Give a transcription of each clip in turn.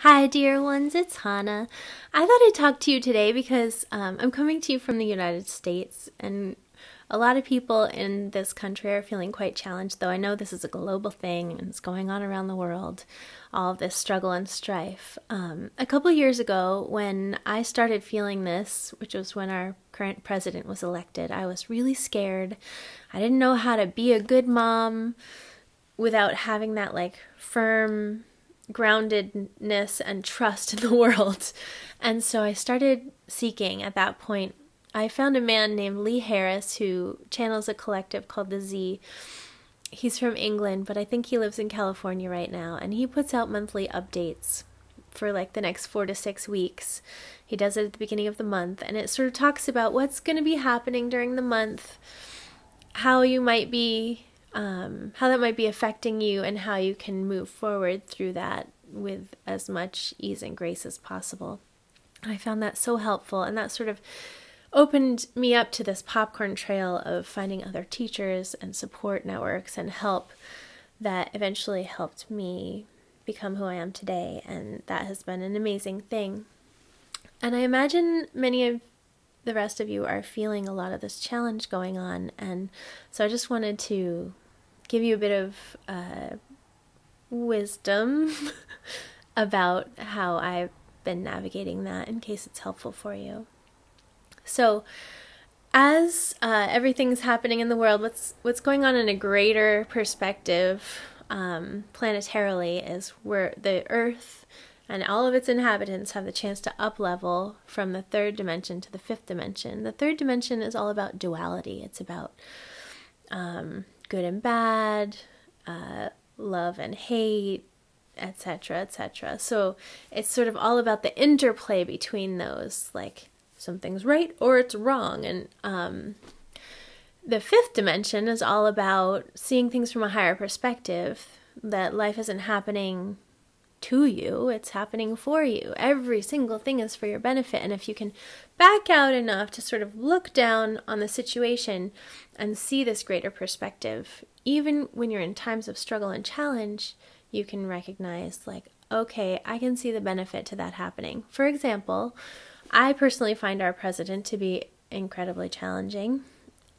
Hi, dear ones, it's Hannah. I thought I'd talk to you today because I'm coming to you from the United States, and a lot of people in this country are feeling quite challenged, though I know this is a global thing and it's going on around the world, all of this struggle and strife. A couple years ago, when I started feeling this, which was when our current president was elected, I was really scared. I didn't know how to be a good mom without having that firm groundedness and trust in the world. And so I started seeking at that point. I found a man named Lee Harris who channels a collective called The Z. He's from England, but I think he lives in California right now, and he puts out monthly updates for the next 4 to 6 weeks. He does it at the beginning of the month, and it sort of talks about what's going to be happening during the month, how you might be how that might be affecting you, and how you can move forward through that with as much ease and grace as possible. I found that so helpful, and that sort of opened me up to this popcorn trail of finding other teachers and support networks and help that eventually helped me become who I am today, and that has been an amazing thing. And I imagine many of the rest of you are feeling a lot of this challenge going on, and so I just wanted to give you a bit of wisdom about how I've been navigating that in case it's helpful for you. So as everything's happening in the world, what's going on in a greater perspective planetarily is where the Earth and all of its inhabitants have the chance to uplevel from the third dimension to the fifth dimension. The third dimension is all about duality. It's about good and bad, love and hate, etc., etc. So it's sort of all about the interplay between those, something's right or it's wrong. And the fifth dimension is all about seeing things from a higher perspective, that life isn't happening to you, it's happening for you. Every single thing is for your benefit. And if you can back out enough to sort of look down on the situation and see this greater perspective, even when you're in times of struggle and challenge, you can recognize okay, I can see the benefit to that happening. For example, I personally find our president to be incredibly challenging,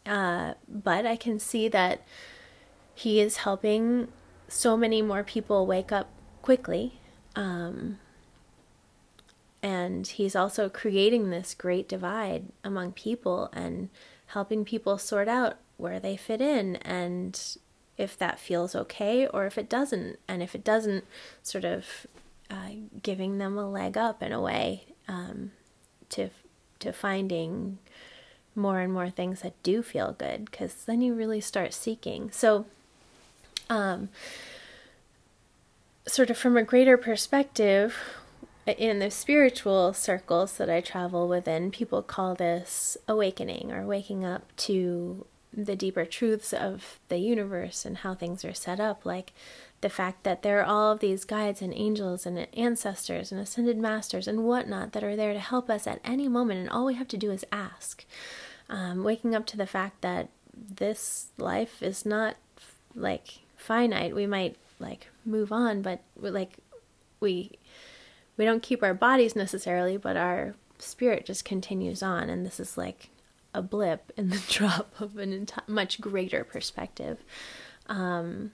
but I can see that he is helping so many more people wake up quickly, and he's also creating this great divide among people and helping people sort out where they fit in and if that feels okay or if it doesn't, and if it doesn't, sort of giving them a leg up in a way to finding more and more things that do feel good, because then you really start seeking. So sort of from a greater perspective, in the spiritual circles that I travel within, people call this awakening or waking up to the deeper truths of the universe and how things are set up, like the fact that there are all of these guides and angels and ancestors and ascended masters and whatnot that are there to help us at any moment, and all we have to do is ask. Waking up to the fact that this life is not finite. We might move on, but we don't keep our bodies necessarily, but our spirit just continues on, and this is a blip in the drop of a much greater perspective. And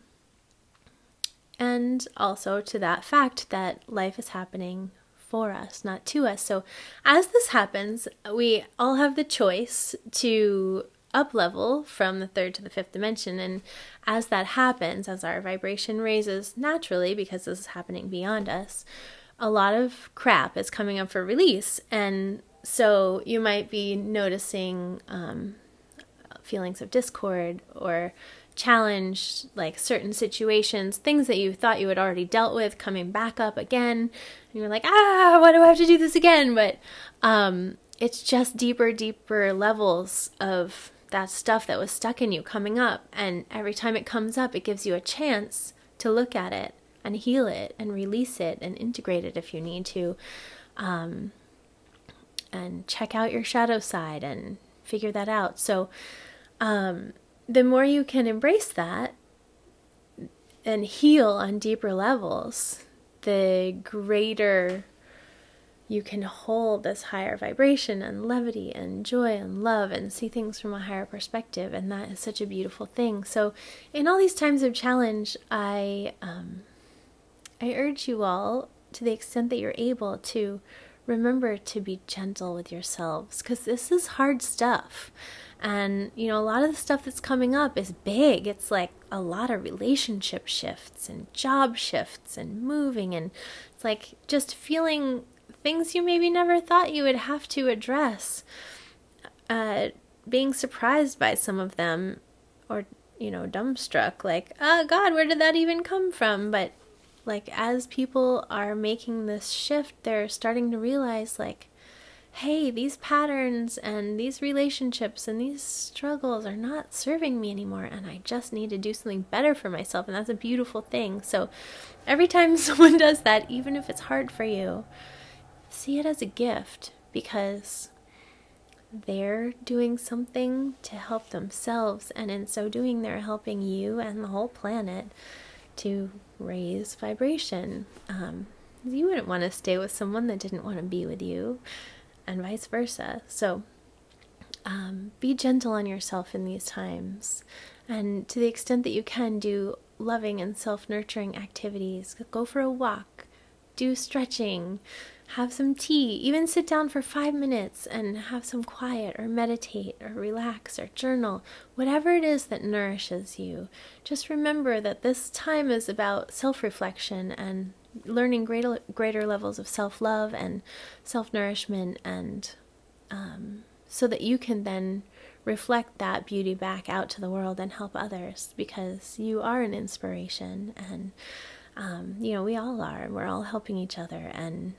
also to that fact that life is happening for us, not to us. So as this happens, we all have the choice to up-level from the third to the fifth dimension, and as that happens, as our vibration raises naturally, because this is happening beyond us, a lot of crap is coming up for release. And so you might be noticing feelings of discord or challenge, certain situations, things that you thought you had already dealt with coming back up again, and you're why do I have to do this again? But it's just deeper levels of that stuff that was stuck in you coming up, and every time it comes up, it gives you a chance to look at it and heal it and release it and integrate it if you need to, and check out your shadow side and figure that out. So the more you can embrace that and heal on deeper levels, the greater you can hold this higher vibration and levity and joy and love and see things from a higher perspective. And that is such a beautiful thing. So in all these times of challenge, I urge you all, to the extent that you're able, to remember to be gentle with yourselves, because this is hard stuff. And, you know, a lot of the stuff that's coming up is big. It's like a lot of relationship shifts and job shifts and moving. And it's like just feeling things you maybe never thought you would have to address. Being surprised by some of them, or, you know, dumbstruck, like, oh God, where did that even come from? But like, as people are making this shift, they're starting to realize, like, hey, these patterns and these relationships and these struggles are not serving me anymore, and I just need to do something better for myself. And that's a beautiful thing. So every time someone does that, even if it's hard for you, see it as a gift, because they're doing something to help themselves, and in so doing, they're helping you and the whole planet to raise vibration. You wouldn't want to stay with someone that didn't want to be with you, and vice versa. So be gentle on yourself in these times, and to the extent that you can, do loving and self-nurturing activities. Go for a walk, do stretching, have some tea, even sit down for 5 minutes and have some quiet, or meditate, or relax, or journal. Whatever it is that nourishes you, just remember that this time is about self-reflection and learning greater levels of self-love and self-nourishment, and so that you can then reflect that beauty back out to the world and help others, because you are an inspiration, and you know, we all are. We're all helping each other, and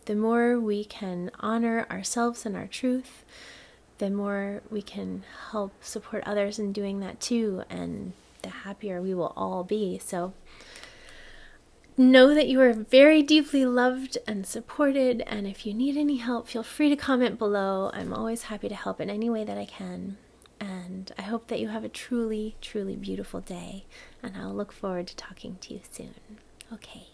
the more we can honor ourselves and our truth, the more we can help support others in doing that too, and the happier we will all be. So know that you are very deeply loved and supported, and if you need any help, feel free to comment below. I'm always happy to help in any way that I can, and I hope that you have a truly, truly beautiful day, and I'll look forward to talking to you soon. Okay.